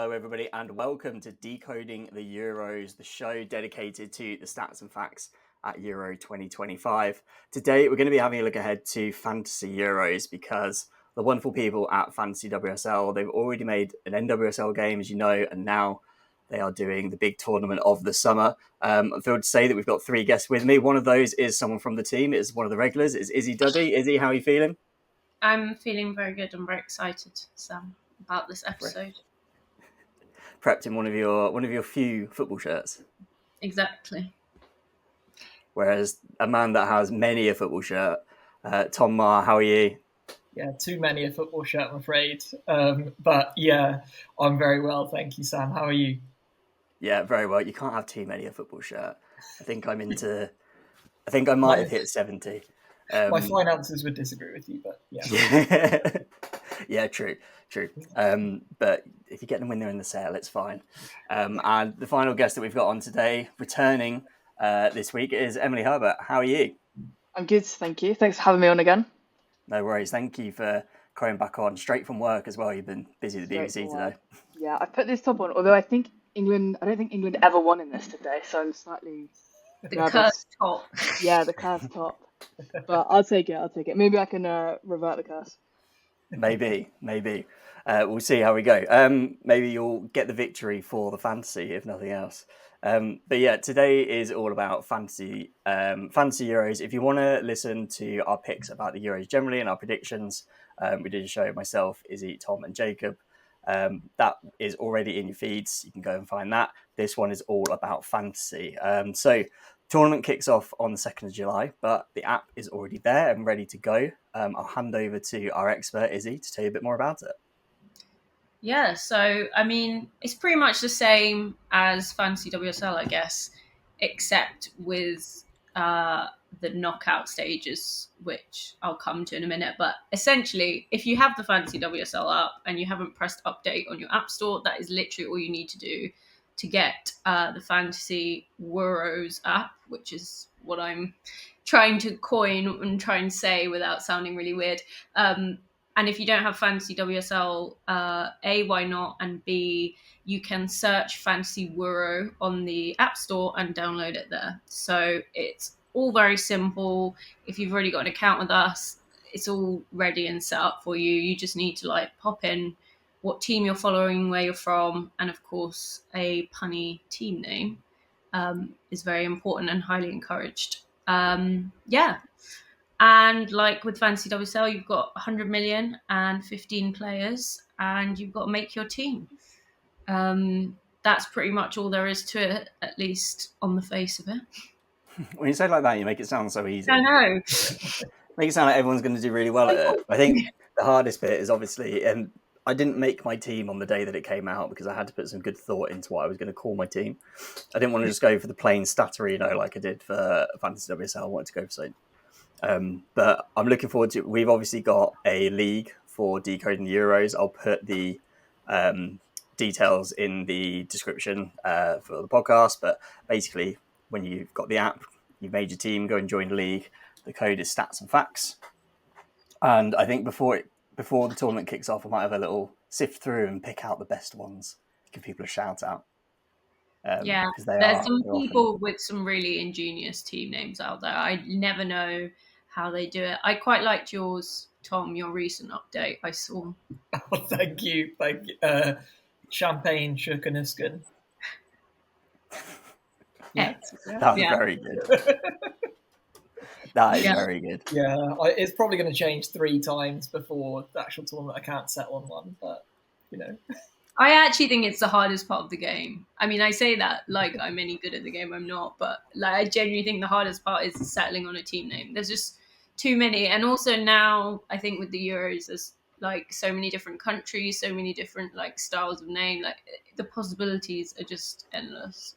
Hello, everybody, and welcome to Decoding the Euros, the show dedicated to the stats and facts at Euro 2025. Today, we're going to be having a look ahead to Fantasy Euros because the wonderful people at Fantasy WSL, they've already made an NWSL game, as you know, and now they are doing the big tournament of the summer. I'm thrilled to say that we've got three guests with me. One of those is someone from the team. It's one of the regulars. It's Izzy Duddy. Izzy, how are you feeling? I'm feeling very good. I'm very excited, Sam, about this episode. Prepped in one of your few football shirts. Exactly. Whereas a man that has many a football shirt, Tom Maher, how are you? Yeah, too many a football shirt, I'm afraid. But yeah, I'm very well, thank you, Sam. How are you? Yeah, very well. You can't have too many a football shirt. I think I might have hit 70. My finances would disagree with you, but yeah. Yeah, true. But if you get them when they're in the sale, it's fine. And the final guest that we've got on today, returning this week, is Emily Herbert. How are you? I'm good, thank you. Thanks for having me on again. No worries. Thank you for coming back on straight from work as well. You've been busy at the BBC today. Yeah, I put this top on, although I don't think England ever won in this today, so I'm slightly nervous. Cursed top. Yeah, the cursed top. But I'll take it. Maybe I can revert the curse. Maybe. We'll see how we go. Maybe you'll get the victory for the fantasy, if nothing else. But yeah, today is all about fantasy Euros. If you want to listen to our picks about the Euros generally and our predictions, we did a show myself, Izzy, Tom, and Jacob. That is already in your feeds. You can go and find that. This one is all about fantasy. So tournament kicks off on the 2nd of July, but the app is already there and ready to go. I'll hand over to our expert, Izzy, to tell you a bit more about it. Yeah, so, I mean, it's pretty much the same as Fantasy WSL, I guess, except with the knockout stages, which I'll come to in a minute. But essentially, if you have the Fantasy WSL app and you haven't pressed update on your app store, that is literally all you need to do to get the Fantasy WEUROs app, which is what I'm trying to coin and try and say without sounding really weird. And if you don't have Fantasy WSL, A, why not? And B, you can search Fantasy WEURO on the App Store and download it there. So it's all very simple. If you've already got an account with us, it's all ready and set up for you. You just need to pop in what team you're following, where you're from, and of course, a punny team name is very important and highly encouraged. Yeah. And with Fantasy WSL, you've got 100 million and 15 players, and you've got to make your team. That's pretty much all there is to it, at least on the face of it. When you say it like that, you make it sound so easy. I know. Make it sound like everyone's going to do really well at it. I think the hardest bit is obviously, and I didn't make my team on the day that it came out because I had to put some good thought into what I was going to call my team. I didn't want to just go for the plain statterino like I did for Fantasy WSL. I wanted to go for something. But I'm looking forward to it. We've obviously got a league for Decoding the Euros. I'll put the details in the description for the podcast. But basically, when you've got the app, you've made your team, go and join the league. The code is Stats and Facts. And I think before the tournament kicks off, I might have a little sift through and pick out the best ones, give people a shout out. Yeah, there's some people with some really ingenious team names out there. I never know how they do it. I quite liked yours, Tom, your recent update I saw. Oh, thank you. Champagne Shukanuskan. Yeah, that was very good. That is very good. Yeah, it's probably going to change 3 times before the actual tournament. I can't settle on one, but, I actually think it's the hardest part of the game. I mean, I say that like I'm any good at the game. I'm not, but I genuinely think the hardest part is settling on a team name. There's just too many. And also now, I think with the Euros, there's so many different countries, so many different styles of name. The possibilities are just endless.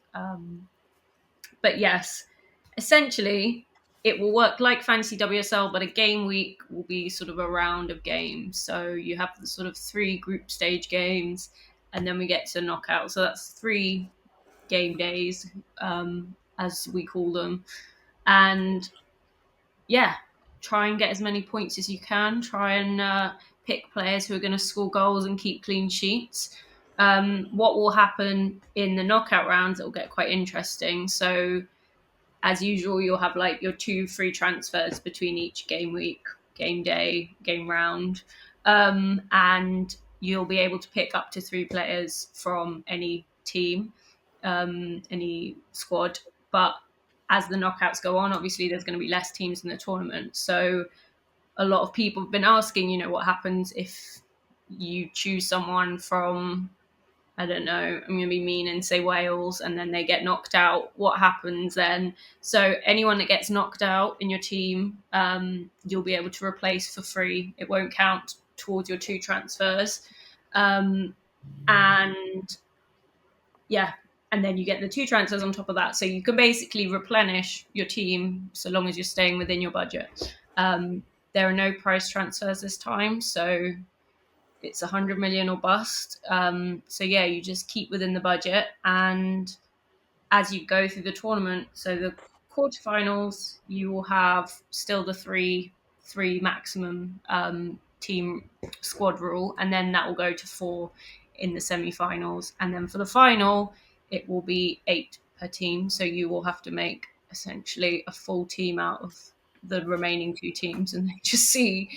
But yes, essentially, it will work like Fantasy WSL, but a game week will be sort of a round of games. So you have the sort of 3 group stage games, and then we get to knockout. So that's 3 game days, as we call them. And yeah, try and get as many points as you can. Try and pick players who are going to score goals and keep clean sheets. What will happen in the knockout rounds, it will get quite interesting. So as usual, you'll have like your 2 free transfers between each game week, game day, game round. And you'll be able to pick up to 3 players from any team, any squad. But as the knockouts go on, obviously there's going to be less teams in the tournament. So a lot of people have been asking, what happens if you choose someone from, I don't know, I'm going to be mean and say Wales, and then they get knocked out. What happens then? So anyone that gets knocked out in your team, you'll be able to replace for free. It won't count towards your 2 transfers. And yeah, and then you get the 2 transfers on top of that. So you can basically replenish your team so long as you're staying within your budget. There are no price transfers this time, so it's 100 million or bust. So yeah, you just keep within the budget, and as you go through the tournament, so the quarterfinals, you will have still the three maximum team squad rule, and then that will go to 4 in the semi-finals, and then for the final, it will be 8 per team. So you will have to make essentially a full team out of the remaining 2 teams, and then just see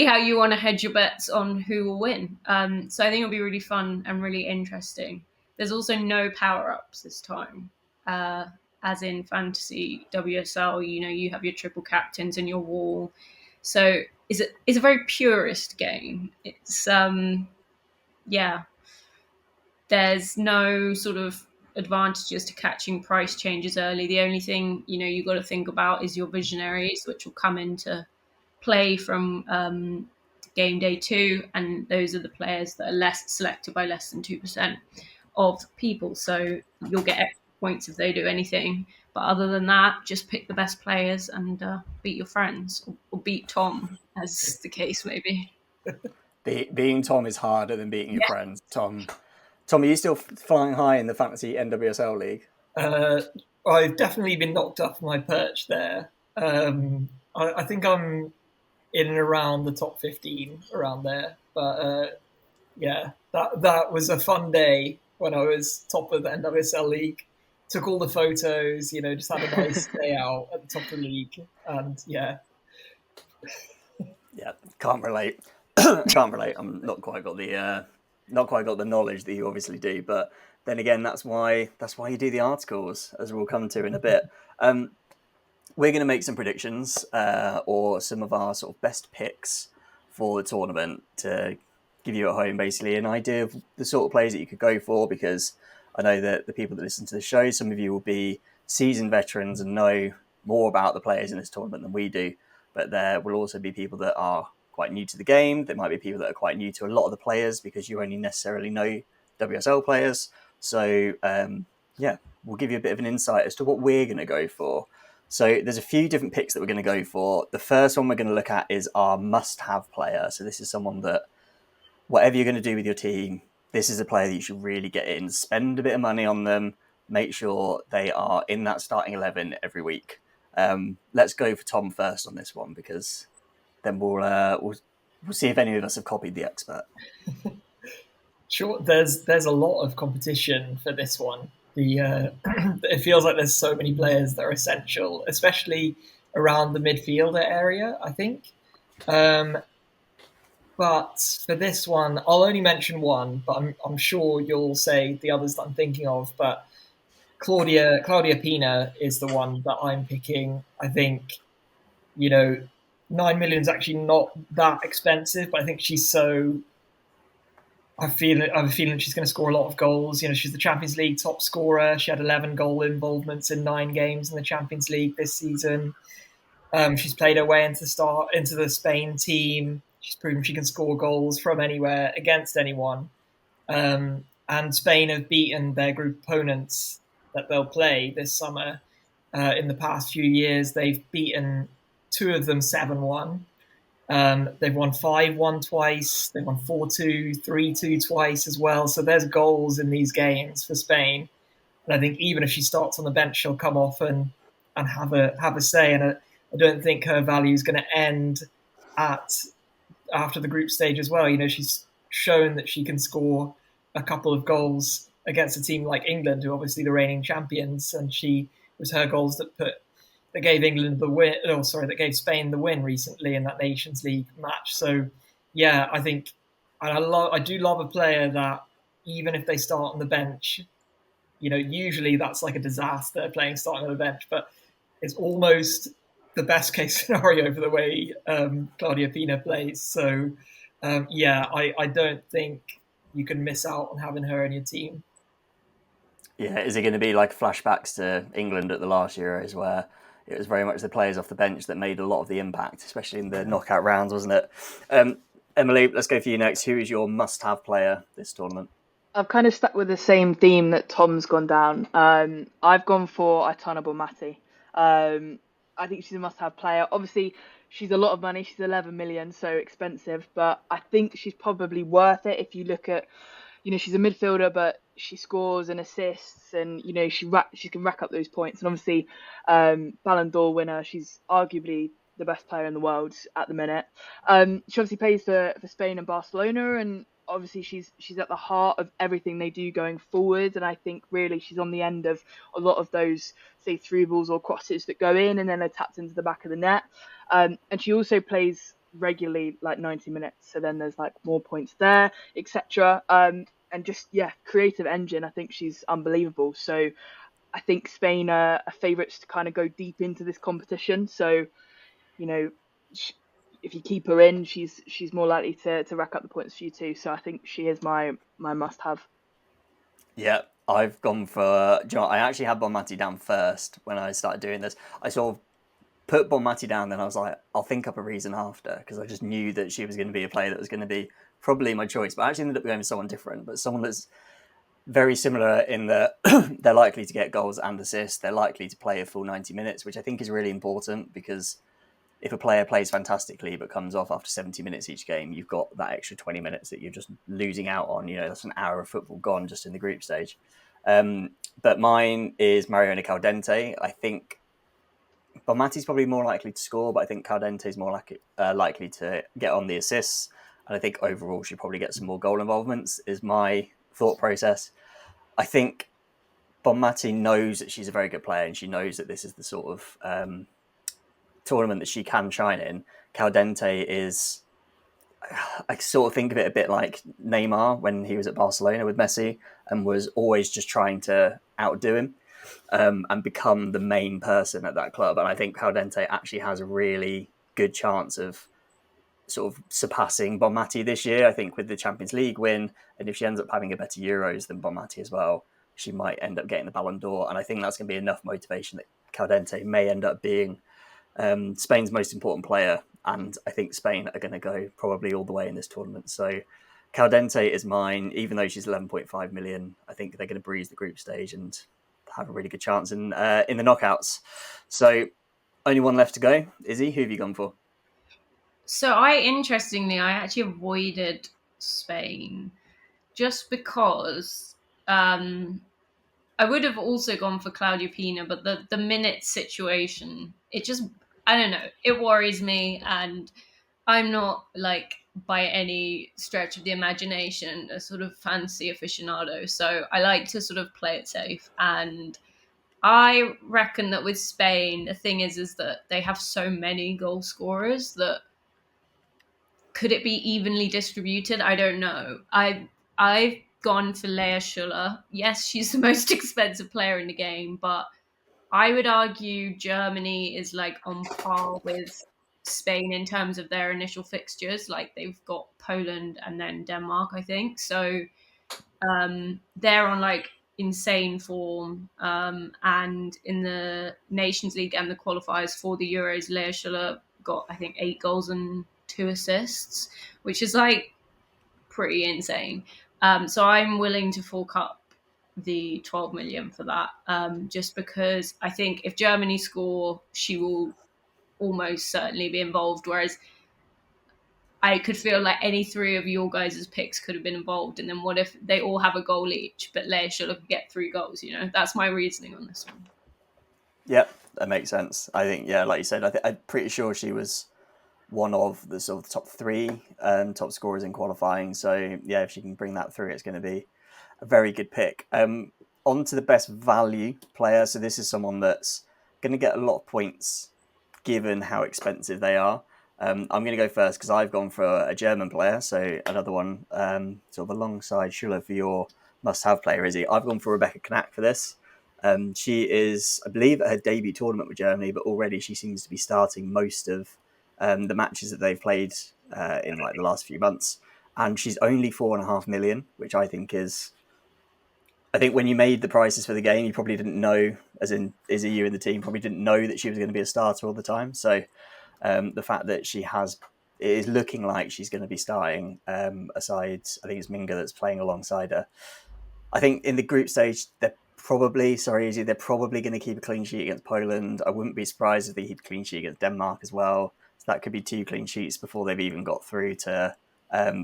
how you want to hedge your bets on who will win. So I think it'll be really fun and really interesting. There's also no power-ups this time. As in Fantasy WSL, you have your triple captains and your wall. So it's a very purist game. It's there's no sort of advantages to catching price changes early. The only thing you got to think about is your visionaries, which will come into play from game day 2, and those are the players that are less selected by less than 2% of people. So you'll get extra points if they do anything. But other than that, just pick the best players and beat your friends, or beat Tom, as the case may be. Beating Tom is harder than beating your friends. Tom, are you still flying high in the Fantasy NWSL League? I've definitely been knocked off my perch there. I think I'm in and around the top 15, around there. But that was a fun day when I was top of the NWSL League. Took all the photos, just had a nice day out at the top of the league. And yeah, can't relate. Can't relate. I'm not quite got the knowledge that you obviously do. But then again, that's why you do the articles, as we'll come to in a bit. We're going to make some predictions or some of our sort of best picks for the tournament to give you at home basically an idea of the sort of players that you could go for, because I know that the people that listen to the show, some of you will be seasoned veterans and know more about the players in this tournament than we do, but there will also be people that are quite new to the game. There might be people that are quite new to a lot of the players because you only necessarily know WSL players. So we'll give you a bit of an insight as to what we're going to go for. So there's a few different picks that we're going to go for. The first one we're going to look at is our must-have player. So this is someone that, whatever you're going to do with your team, this is a player that you should really get in. Spend a bit of money on them. Make sure they are in that starting 11 every week. Let's go for Tom first on this one, because then we'll see if any of us have copied the expert. Sure. There's a lot of competition for this one. It feels like there's so many players that are essential, especially around the midfielder area, I think. But for this one, I'll only mention one, but I'm sure you'll say the others that I'm thinking of. But Claudia Pina is the one that I'm picking. I think, 9 million is actually not that expensive, but I think she's so... I have a feeling she's going to score a lot of goals. She's the Champions League top scorer. She had 11 goal involvements in 9 games in the Champions League this season. She's played her way into the Spain team. She's proven she can score goals from anywhere against anyone. And Spain have beaten their group opponents that they'll play this summer. In the past few years, they've beaten 2 of them 7-1. They've won 5-1 twice. They've won 4-2, 3-2 twice as well. So there's goals in these games for Spain. And I think even if she starts on the bench, she'll come off and have a say. And I don't think her value is going to end after the group stage as well. She's shown that she can score a couple of goals against a team like England, who are obviously the reigning champions, and it was her goals that gave England the win. Oh, sorry, that gave Spain the win recently in that Nations League match. So, yeah, I think I do love a player that even if they start on the bench, usually that's like a disaster playing starting on the bench, but it's almost the best case scenario for the way Claudia Pina plays. So, yeah, I don't think you can miss out on having her in your team. Yeah, is it going to be like flashbacks to England at the last Euros where it was very much the players off the bench that made a lot of the impact, especially in the knockout rounds, wasn't it? Emily, let's go for you next. Who is your must-have player this tournament? I've kind of stuck with the same theme that Tom's gone down. I've gone for Aitana Bonmati. I think she's a must-have player. Obviously, she's a lot of money. She's 11 million, so expensive. But I think she's probably worth it if you look at, she's a midfielder, but she scores and assists, and she can rack up those points. And obviously, Ballon d'Or winner. She's arguably the best player in the world at the minute. She obviously plays for Spain and Barcelona, and obviously she's at the heart of everything they do going forward. And I think really she's on the end of a lot of those, say, through balls or crosses that go in and then are tapped into the back of the net. And she also plays regularly, like 90 minutes. So then there's like more points there, etc. And just, creative engine. I think she's unbelievable. So I think Spain are favourites to kind of go deep into this competition. So, if you keep her in, she's more likely to rack up the points for you too. So I think she is my must-have. Yeah, I've gone for... I actually had Bonmati down first when I started doing this. I sort of put Bonmati down, then I was like, I'll think up a reason after, because I just knew that she was going to be a player that was going to be probably my choice. But I actually ended up going for someone different, but someone that's very similar in that they're likely to get goals and assists. They're likely to play a full 90 minutes, which I think is really important, because if a player plays fantastically but comes off after 70 minutes each game, you've got that extra 20 minutes that you're just losing out on. That's an hour of football gone just in the group stage. But mine is Mariona Caldente. I think Bonmati's probably more likely to score, but I think Caldente is more likely to get on the assists. And I think overall she'll probably get some more goal involvements, is my thought process. I think Bonmati knows that she's a very good player, and she knows that this is the sort of tournament that she can shine in. Caldente is... I sort of think of it a bit like Neymar when he was at Barcelona with Messi and was always just trying to outdo him and become the main person at that club. And I think Caldente actually has a really good chance of sort of surpassing Bonmati this year. I think with the Champions League win, and if she ends up having a better Euros than Bonmati as well, she might end up getting the Ballon d'Or. And I think that's going to be enough motivation that Caldente may end up being Spain's most important player, and I think Spain are going to go probably all the way in this tournament. So Caldente is mine, even though she's 11.5 million. I think they're going to breeze the group stage and have a really good chance in the knockouts. So only one left to go. Izzy, who have you gone for? So I actually avoided Spain just because I would have also gone for Claudia Pina, but the minute situation, it just, I don't know, it worries me, and I'm not, like, by any stretch of the imagination, a sort of fancy aficionado. So I like to sort of play it safe. And I reckon that with Spain, the thing is that they have so many goal scorers that could it be evenly distributed? I don't know. I've gone for Leah Schuller. Yes, she's the most expensive player in the game, but I would argue Germany is like on par with Spain in terms of their initial fixtures. Like they've got Poland and then Denmark, I think. So they're on like insane form. And in the Nations League and the qualifiers for the Euros, Leah Schuller got, I think, 8 goals and 2 assists, which is like pretty insane. So I'm willing to fork up the 12 million for that, just because I think if Germany score, she will almost certainly be involved. Whereas I could feel like any 3 of your guys' picks could have been involved. And then what if they all have a goal each, but Leia should have get 3 goals, That's my reasoning on this one. Yep, that makes sense. I think, like you said, I'm pretty sure she was one of the sort of top 3 top scorers in qualifying. So, yeah, if she can bring that through, it's going to be a very good pick. On to the best value player. So this is someone that's going to get a lot of points given how expensive they are. I'm going to go first because I've gone for a German player, so another one sort of alongside Schuller for your must-have player, Izzy. I've gone for Rebecca Knack for this. She is, I believe, at her debut tournament with Germany, but already she seems to be starting most of the matches that they've played in like the last few months. And she's only 4.5 million, which I think is... I think when you made the prices for the game, you probably didn't know, as in Izzy, you and the team probably didn't know that she was going to be a starter all the time. So the fact that it is looking like she's going to be starting, aside, I think it's Minga that's playing alongside her. I think in the group stage, they're probably going to keep a clean sheet against Poland. I wouldn't be surprised if they keep a clean sheet against Denmark as well. So that could be 2 clean sheets before they've even got through to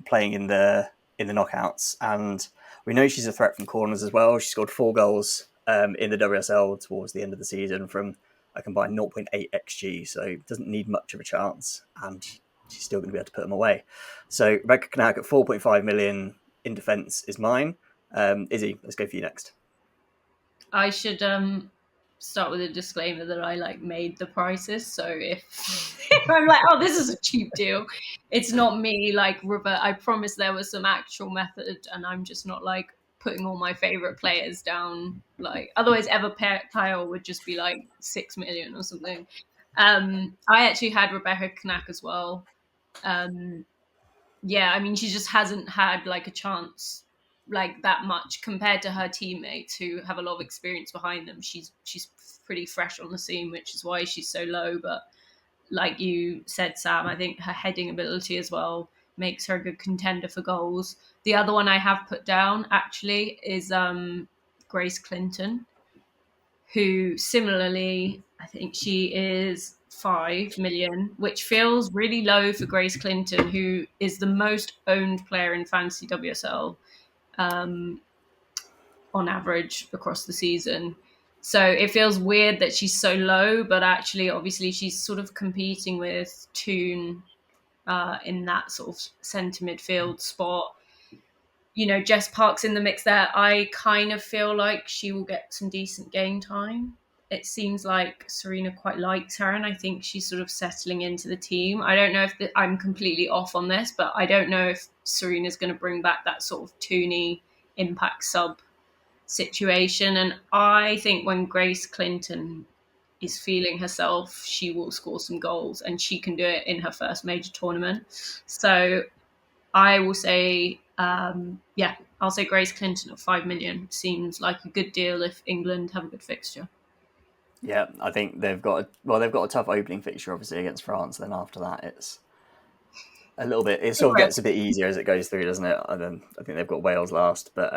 playing in the knockouts. And we know she's a threat from corners as well. She scored 4 goals in the WSL towards the end of the season from a combined 0.8 xG, so doesn't need much of a chance, and she's still going to be able to put them away. So Rebecca Knack at 4.5 million in defence is mine. Izzy, let's go for you next. I should start with a disclaimer that I made the prices. So if I'm like, oh, this is a cheap deal, it's not me. I promise there was some actual method, and I'm just not putting all my favorite players down. Otherwise, Pyle would just be 6 million or something. I actually had Rebecca Knack as well. Yeah, I mean, she just hasn't had a chance that much compared to her teammates who have a lot of experience behind them. She's pretty fresh on the scene, which is why she's so low. But like you said, Sam, I think her heading ability as well makes her a good contender for goals. The other one I have put down actually is Grace Clinton, who similarly, I think she is 5 million, which feels really low for Grace Clinton, who is the most owned player in Fantasy WSL on average across the season. So it feels weird that she's so low, but actually, obviously, she's sort of competing with Toon in that sort of centre midfield spot. Jess Park's in the mix there. I kind of feel like she will get some decent game time. It seems like Serena quite likes her, and I think she's sort of settling into the team. I don't know if I'm completely off on this, but I don't know if Serena's going to bring back that sort of toony impact sub situation. And I think when Grace Clinton is feeling herself, she will score some goals, and she can do it in her first major tournament. So I will say, I'll say Grace Clinton at 5 million seems like a good deal if England have a good fixture. Yeah, I think they've got a tough opening fixture, obviously, against France. Then after that, it's a little bit. It sort of gets a bit easier as it goes through, doesn't it? I think they've got Wales last, but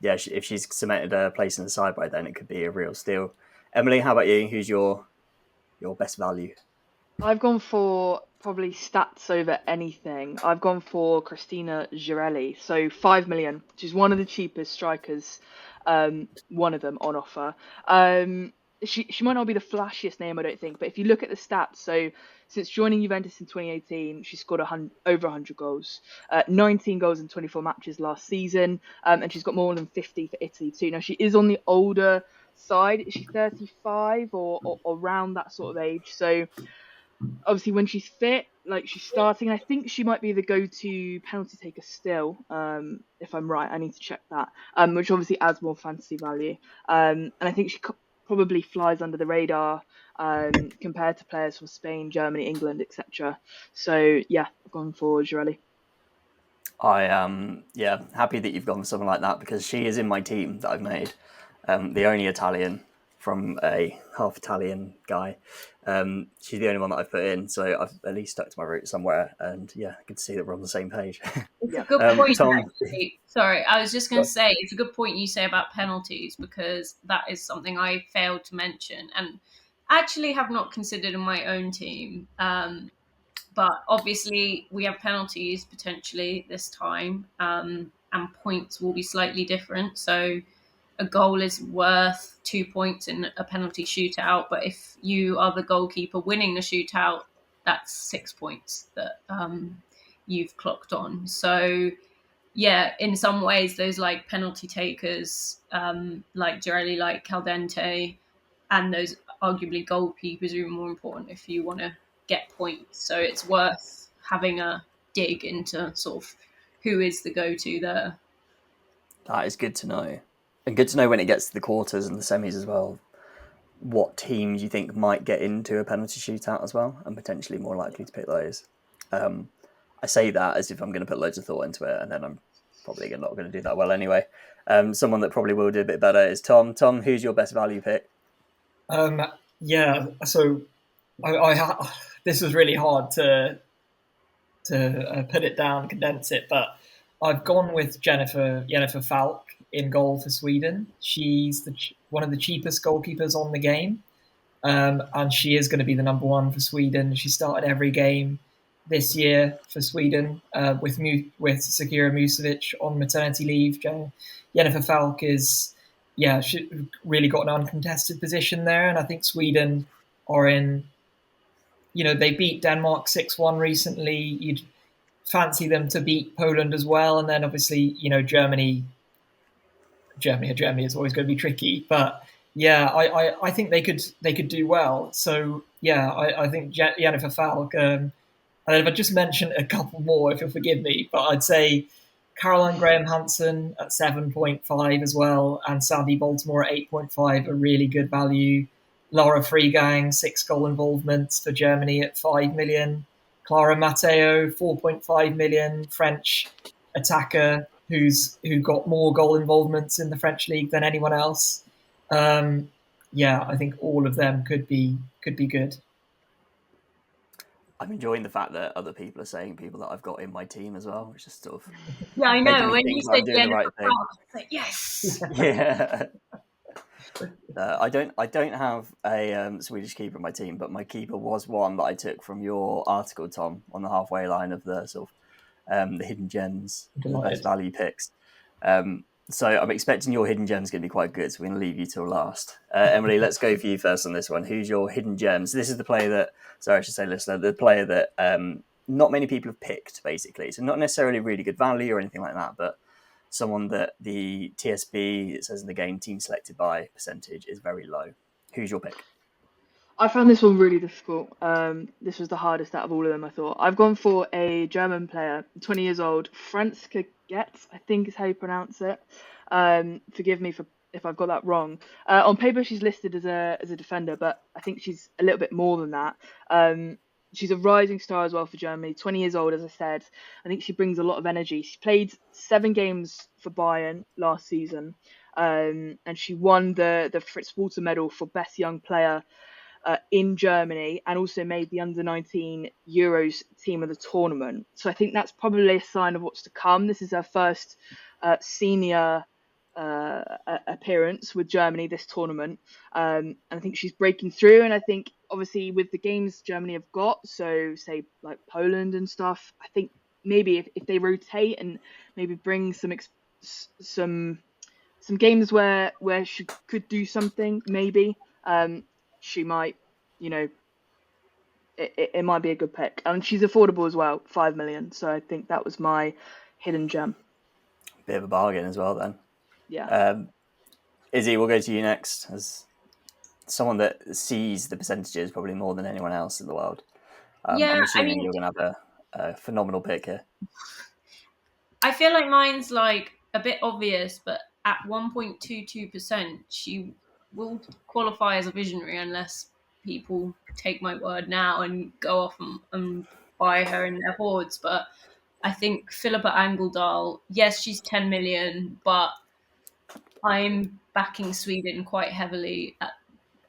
if she's cemented a place in the side by then, it could be a real steal. Emily, how about you? Who's your best value? I've gone for probably stats over anything. I've gone for Christina Girelli, so 5 million, which is one of the cheapest strikers, one of them on offer. She might not be the flashiest name, I don't think, but if you look at the stats, so since joining Juventus in 2018, she scored over 100 goals, 19 goals in 24 matches last season, and she's got more than 50 for Italy too. Now, she is on the older side. Is she 35 or around that sort of age? So obviously when she's fit, she's starting, I think she might be the go-to penalty taker still, if I'm right. I need to check that, which obviously adds more fantasy value, and I think she probably flies under the radar compared to players from Spain, Germany, England, etc. So yeah, I've gone for Girelli. I am happy that you've gone for someone like that, because she is in my team that I've made, the only Italian from a half Italian guy. She's the only one that I've put in, so I've at least stuck to my roots somewhere, and yeah, I can see that we're on the same page. It's a good point, Tom, actually. Sorry, I was just going to say, it's a good point you say about penalties, because that is something I failed to mention and actually have not considered in my own team. But obviously we have penalties potentially this time, and points will be slightly different. So a goal is worth 2 points in a penalty shootout, but if you are the goalkeeper winning the shootout, that's 6 points that you've clocked on. So yeah, in some ways, those like penalty takers, like Girelli, like Caldente, and those arguably goalkeepers are even more important if you want to get points. So it's worth having a dig into sort of who is the go-to there. That is good to know. And good to know when it gets to the quarters and the semis as well, what teams you think might get into a penalty shootout as well, and potentially more likely to pick those. I say that as if I'm going to put loads of thought into it, and then I'm probably not going to do that well anyway. Someone that probably will do a bit better is Tom. Tom, who's your best value pick? Yeah, so this was really hard to put it down, condense it, but I've gone with Jennifer Falk in goal for Sweden. She's one of the cheapest goalkeepers on the game, and she is going to be the number one for Sweden. She started every game this year for Sweden with Sakira Musovic on maternity leave. Jennifer Falk is, she really got an uncontested position there, and I think Sweden are in. They beat Denmark 6-1 recently. You'd fancy them to beat Poland as well, and then obviously Germany is always going to be tricky, but I think they could do well. So I think Jennifer Falk. And if I just mention a couple more, if you'll forgive me, but I'd say Caroline Graham Hansen at 7.5 as well, and Sandy Baltimore at 8.5 are really good value. Laura Freegang, 6 goal involvements for Germany at 5 million. Clara Matteo, 4.5 million, French attacker who got more goal involvements in the French league than anyone else. I think all of them could be good. I'm enjoying the fact that other people are saying people that I've got in my team as well, which is sort of I know when you said doing the right thing. Like, yes. Yeah. I don't have a Swedish keeper in my team, but my keeper was one that I took from your article, Tom, on the halfway line of the sort of the hidden gems, the best value picks. So I'm expecting your hidden gems going to be quite good. So we're going to leave you till last. Emily, let's go for you first on this one. Who's your hidden gems? This is the player that, listener, the player that not many people have picked, basically. So not necessarily really good value or anything like that, but someone that the TSB, it says in the game, team selected by percentage is very low. Who's your pick? I found this one really difficult. This was the hardest out of all of them, I thought. I've gone for a German player, 20 years old, Franziska Getz, I think is how you pronounce it. Forgive me if I've got that wrong. On paper, she's listed as a defender, but I think she's a little bit more than that. She's a rising star as well for Germany, 20 years old, as I said. I think she brings a lot of energy. She played 7 games for Bayern last season, and she won the Fritz Walter medal for best young player in Germany, and also made the under-19 Euros team of the tournament. So I think that's probably a sign of what's to come. This is her first senior appearance with Germany this tournament. And I think she's breaking through. And I think obviously with the games Germany have got, so say like Poland and stuff, I think maybe if they rotate and maybe bring some games where she could do something, maybe she might, it might be a good pick. And she's affordable as well, 5 million. So I think that was my hidden gem. Bit of a bargain as well then. Yeah. Izzy, we'll go to you next as someone that sees the percentages probably more than anyone else in the world. I'm assuming you're going to have a phenomenal pick here. I feel like mine's like a bit obvious, but at 1.22%, she will qualify as a visionary unless people take my word now and go off and buy her in their hordes. But I think Philippa Angeldal, yes, she's 10 million, but I'm backing Sweden quite heavily at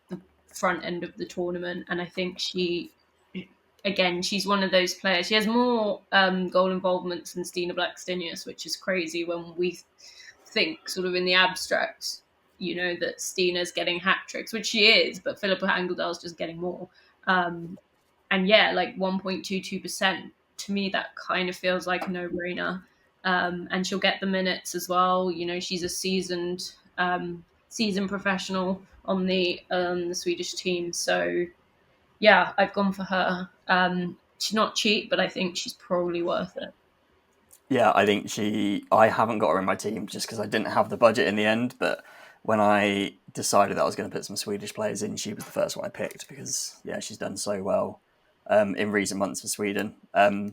the front end of the tournament. And I think she's one of those players. She has more goal involvements than Stina Blackstenius, which is crazy when we think sort of in the abstract, that Stina's getting hat tricks, which she is, but Philippa Angeldal's just getting more. And like 1.22%, to me, that kind of feels like a no-brainer. And she'll get the minutes as well. She's a seasoned professional on the Swedish team. So, yeah, I've gone for her. She's not cheap, but I think she's probably worth it. Yeah, I think I haven't got her in my team just because I didn't have the budget in the end. But when I decided that I was going to put some Swedish players in, she was the first one I picked because, yeah, she's done so well in recent months for Sweden. I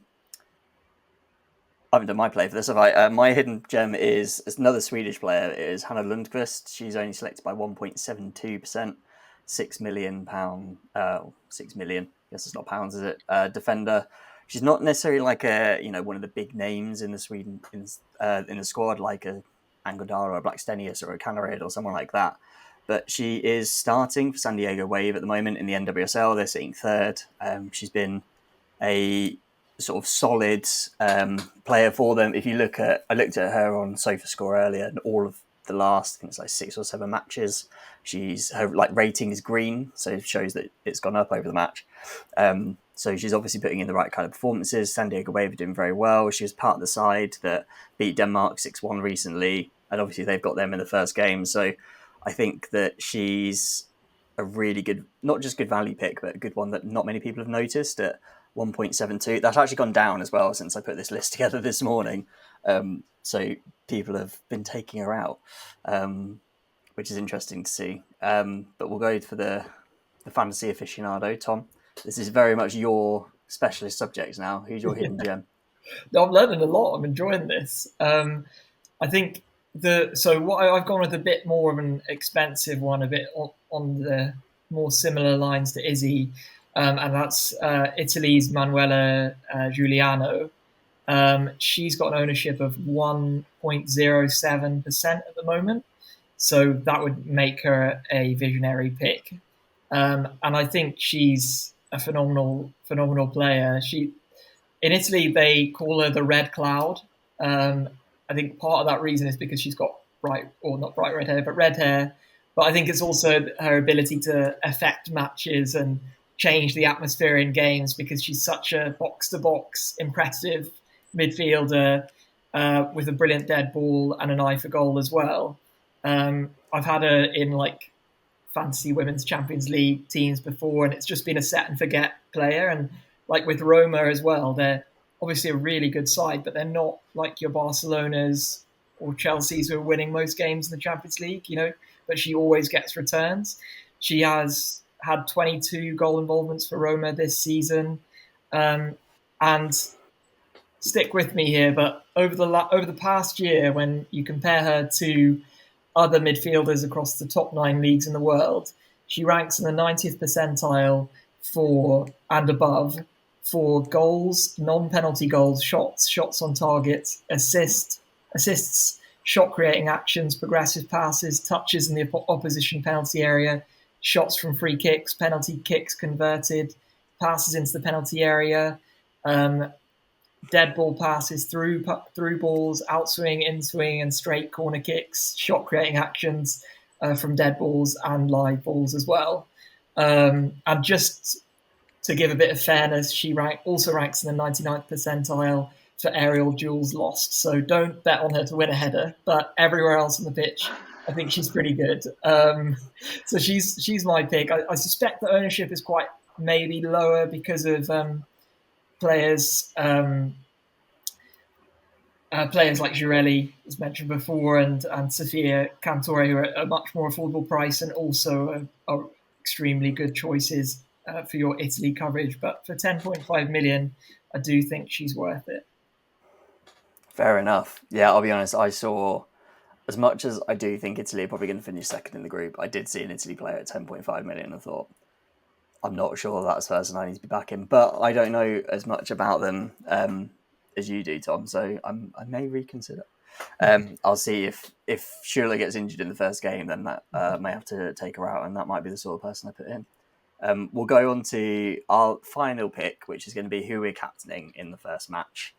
haven't done my play for this, have I? My hidden gem is another Swedish player. It is Hanna Lundqvist. She's only selected by 1.72%, £6 million. 6 million. I guess it's not pounds, is it? Defender. She's not necessarily like one of the big names in the Sweden in the squad, like a Angodara or Blackstenius or a Canarid or someone like that. But she is starting for San Diego Wave at the moment in the NWSL. They're sitting third. She's been a sort of solid player for them. If you I looked at her on SofaScore earlier, and all of the last, I think it's like 6 or 7 matches, her like rating is green, so it shows that it's gone up over the match. So she's obviously putting in the right kind of performances. San Diego Wave are doing very well. She was part of the side that beat Denmark 6-1 recently, and obviously they've got them in the first game. So I think that she's a really good, not just good value pick, but a good one that not many people have noticed at 1.72. That's actually gone down as well since I put this list together this morning. So people have been taking her out, which is interesting to see. But we'll go for the fantasy aficionado, Tom. This is very much your specialist subject now. Who's your hidden gem? I'm learning a lot. I'm enjoying this. I think I've gone with a bit more of an expensive one, a bit on the more similar lines to Izzy, and that's Italy's Manuela Giuliano. She's got an ownership of 1.07% at the moment, so that would make her a visionary pick. And I think she's a phenomenal player. In Italy, they call her the Red Cloud. I think part of that reason is because she's got not bright red hair, but red hair. But I think it's also her ability to affect matches and change the atmosphere in games because she's such a box-to-box, impressive midfielder with a brilliant dead ball and an eye for goal as well. I've had her in like Fantasy Women's Champions League teams before, and it's just been a set and forget player. And like with Roma as well, they're obviously a really good side, but they're not like your Barcelonas or Chelsea's who are winning most games in the Champions League, but she always gets returns. She has had 22 goal involvements for Roma this season. And stick with me here, but over the past year, when you compare her to other midfielders across the top 9 leagues in the world, she ranks in the 90th percentile and above for goals, non-penalty goals, shots on target, assists, shot-creating actions, progressive passes, touches in the opposition penalty area, shots from free kicks, penalty kicks converted, passes into the penalty area, dead ball passes, through balls, outswing, inswing, and straight corner kicks, shot-creating actions from dead balls and live balls as well. And just to give a bit of fairness, she also ranks in the 99th percentile for aerial duels lost. So don't bet on her to win a header, but everywhere else on the pitch, I think she's pretty good. So she's my pick. I suspect the ownership is quite maybe lower because of players like Girelli, as mentioned before, and Sofia Cantore, who are a much more affordable price and also are extremely good choices for your Italy coverage. But for 10.5 million, I do think she's worth it. Fair enough. Yeah, I'll be honest. I saw, as much as I do think Italy are probably going to finish second in the group, I did see an Italy player at 10.5 million and thought, I'm not sure that's the person I need to be backing. But I don't know as much about them as you do, Tom, so I may reconsider. I'll see if Schürrle gets injured in the first game, then that may have to take her out, and that might be the sort of person I put in. We'll go on to our final pick, which is going to be who we're captaining in the first match.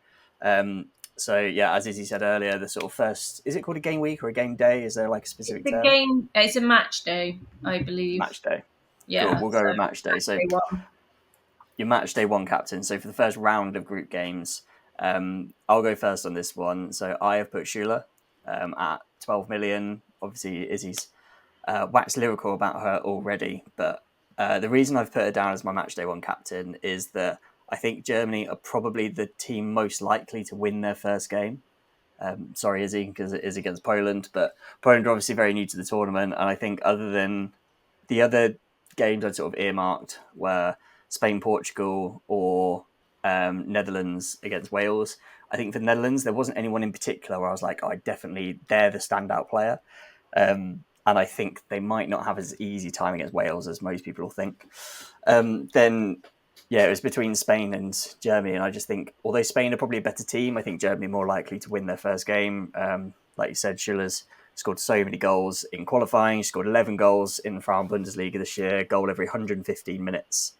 So yeah, as Izzy said earlier, the sort of first, is it called a game week or a game day? Is there like a specific term? It's a match day, I believe. Match day. Yeah. Cool. We'll go with match day. So your match day 1 captain. So for the first round of group games, I'll go first on this one. So I have put Schürrle at 12 million. Obviously, Izzy's waxed lyrical about her already, but the reason I've put her down as my match day 1 captain is that I think Germany are probably the team most likely to win their first game. Sorry, Izzy, because it is against Poland, but Poland are obviously very new to the tournament, and I think other than the other games I'd sort of earmarked were Spain, Portugal, or Netherlands against Wales. I think for the Netherlands, there wasn't anyone in particular where I was like, oh, they're the standout player. And I think they might not have as easy time against Wales as most people think. Then, yeah, it was between Spain and Germany, and I just think, although Spain are probably a better team, I think Germany are more likely to win their first game. Like you said, Schüller's scored so many goals in qualifying. She scored 11 goals in the Frauen Bundesliga this year, goal every 115 minutes.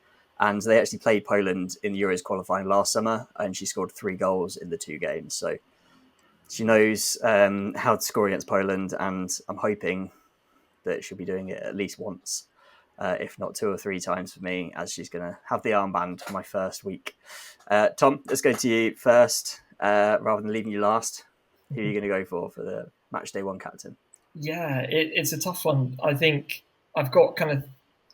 And they actually played Poland in the Euros qualifying last summer, and she scored 3 goals in the 2 games. So she knows how to score against Poland, and I'm hoping that she'll be doing it at least once, if not 2 or 3 times for me, as she's going to have the armband for my first week. Tom, let's go to you first, rather than leaving you last. Who are you going to go for the Matchday 1 captain? Yeah, it's a tough one. I think I've got kind of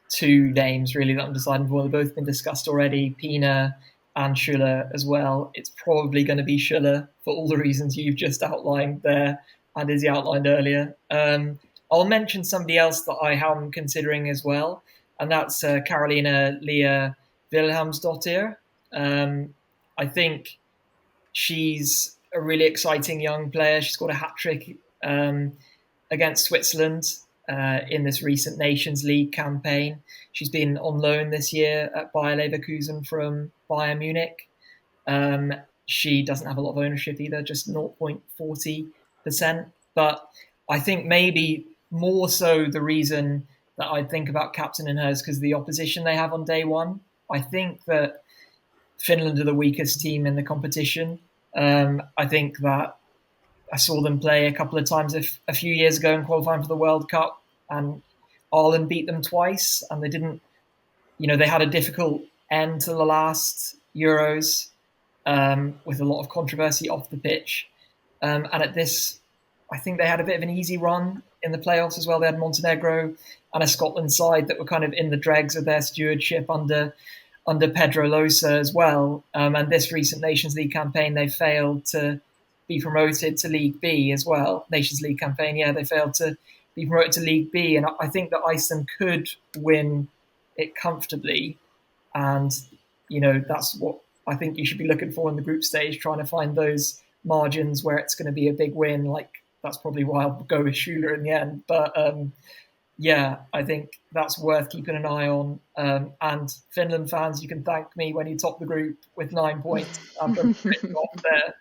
2 names really that I'm deciding for. They've both been discussed already, Pina and Schüller as well. It's probably going to be Schüller for all the reasons you've just outlined there and Izzy outlined earlier. I'll mention somebody else that I am considering as well, and that's Carolina Leah Wilhelmsdottir. I think she's a really exciting young player. She scored a hat-trick against Switzerland in this recent Nations League campaign. She's been on loan this year at Bayer Leverkusen from Bayern Munich. She doesn't have a lot of ownership either, just 0.40%. But I think maybe more so the reason that I think about captaining her is because of the opposition they have on day one. I think that Finland are the weakest team in the competition. I think that I saw them play a couple of times a few years ago in qualifying for the World Cup, and Ireland beat them twice, and they didn't, they had a difficult end to the last Euros with a lot of controversy off the pitch. And at this, I think they had a bit of an easy run in the playoffs as well. They had Montenegro and a Scotland side that were kind of in the dregs of their stewardship under Pedro Losa as well. And this recent Nations League campaign, they failed to be promoted to League B as well. Nations League campaign, yeah, they failed to be promoted to League B. And I think that Iceland could win it comfortably. And, that's what I think you should be looking for in the group stage, trying to find those margins where it's going to be a big win. Like, that's probably why I'll go with Schüller in the end. But, yeah, I think that's worth keeping an eye on. And Finland fans, you can thank me when you top the group with 9 points after a bit off there.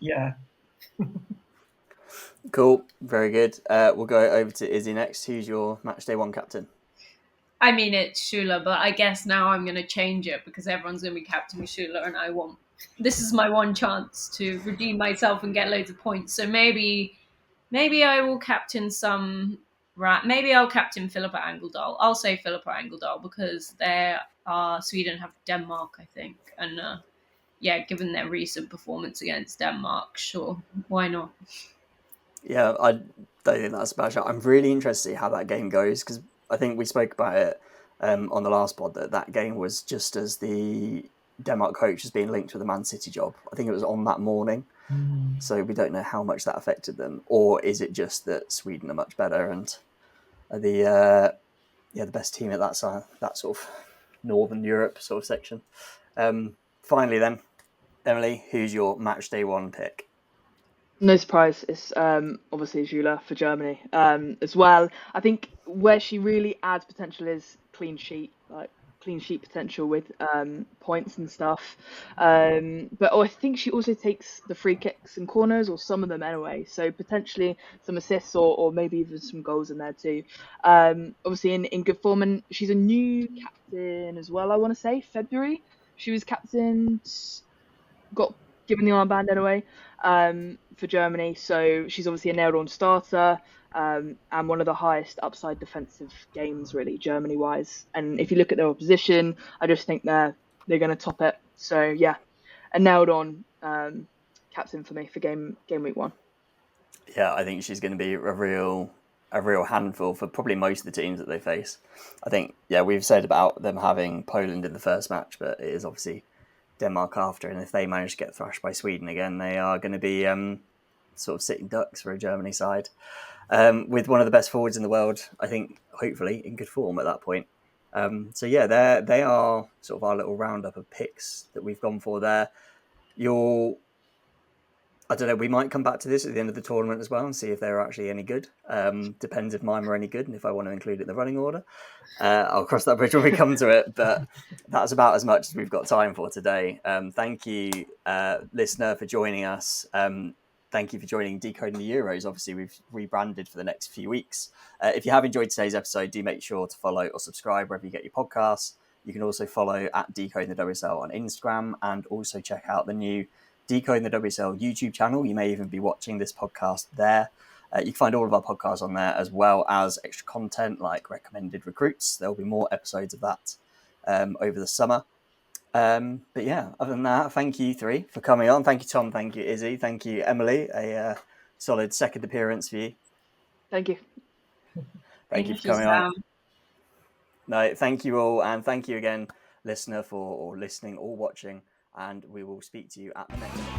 Yeah. Cool, very good. We'll go over to Izzy next. Who's your Matchday 1 captain? I mean, it's Schüller, but I guess now I'm going to change it because everyone's going to be captaining Schüller, and I want. This is my one chance to redeem myself and get loads of points. So maybe I will captain some. Right, maybe I'll captain Philippa Angeldal. I'll say Philippa Angeldal because Sweden have Denmark, I think, and given their recent performance against Denmark, sure, why not? Yeah, I don't think that's a bad shot. I'm really interested to see how that game goes because I think we spoke about it on the last pod that game was just as the Denmark coach was being linked with the Man City job. I think it was on that morning. So we don't know how much that affected them, or is it just that Sweden are much better and are the best team at that sort of Northern Europe sort of section. Finally, then, Emily, who's your Matchday 1 pick? No surprise, it's obviously Schüller for Germany as well. I think where she really adds potential is clean sheet potential with points and stuff. But I think she also takes the free kicks and corners, or some of them anyway. So potentially some assists or maybe even some goals in there too. Obviously in good form, and she's a new captain as well. I want to say February she was captain, got given the armband anyway for Germany. So she's obviously a nailed-on starter. And one of the highest upside defensive games, really, Germany-wise. And if you look at their opposition, I just think they're going to top it. So yeah, a nailed-on captain for me for game week 1. Yeah, I think she's going to be a real handful for probably most of the teams that they face. I think, we've said about them having Poland in the first match, but it is obviously Denmark after, and if they manage to get thrashed by Sweden again, they are going to be sort of sitting ducks for a Germany side. With one of the best forwards in the world, I think, hopefully in good form at that point. So yeah, they are sort of our little roundup of picks that we've gone for there. I don't know, we might come back to this at the end of the tournament as well and see if they're actually any good. Depends if mine are any good and if I want to include it in the running order. I'll cross that bridge when we come to it, but that's about as much as we've got time for today. Thank you, listener, for joining us. Thank you for joining Decoding the Euros. Obviously, we've rebranded for the next few weeks. If you have enjoyed today's episode, do make sure to follow or subscribe wherever you get your podcasts. You can also follow at Decoding the WSL on Instagram, and also check out the new Decoding the WSL YouTube channel. You may even be watching this podcast there. You can find all of our podcasts on there, as well as extra content like recommended recruits. There'll be more episodes of that over the summer. But yeah, other than that, thank you three for coming on. Thank you, Tom. Thank you, Izzy. Thank you, Emily. A solid second appearance for you. Thank you. Thank you for coming on. No, thank you all, and thank you again, listener, for listening or watching. And we will speak to you at the next one.